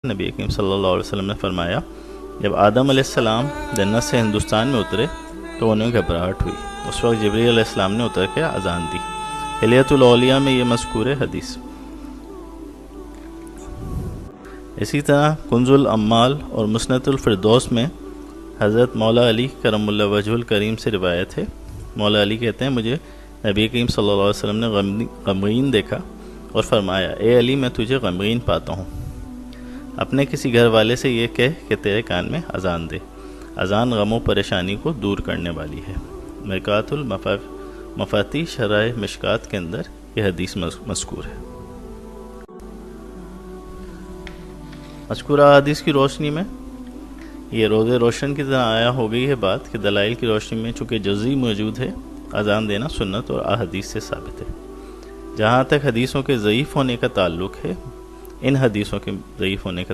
نبی کریم صلی اللہ علیہ وسلم نے فرمایا جب آدم علیہ السلام جنت سے ہندوستان میں اترے تو انہیں گھبراہٹ ہوئی. اس وقت جبریل علیہ السلام نے اتر کے اذان دی. حلیۃ الاولیاء میں یہ مذکور ہے حدیث. اسی طرح کنز الامال اور مسند الفردوس میں حضرت مولا علی کرم اللہ وجہ الکریم سے روایت ہے. مولا علی کہتے ہیں مجھے نبی کریم صلی اللہ علیہ وسلم نے غمگین دیکھا اور فرمایا اے علی میں تجھے غمگین پاتا ہوں. اپنے کسی گھر والے سے یہ کہہ کہ تیرے کان میں اذان دے. اذان غم و پریشانی کو دور کرنے والی ہے. مرقات المفاتیح شرح مشکات کے اندر یہ حدیث مذکور ہے. مذکورہ حدیث کی روشنی میں یہ روز روشن کی طرح آیا ہو گئی ہے بات کہ دلائل کی روشنی میں چونکہ جزئی موجود ہے اذان دینا سنت اور احادیث سے ثابت ہے. جہاں تک حدیثوں کے ضعیف ہونے کا تعلق ہے ان حدیثوں کے ضعیف ہونے کا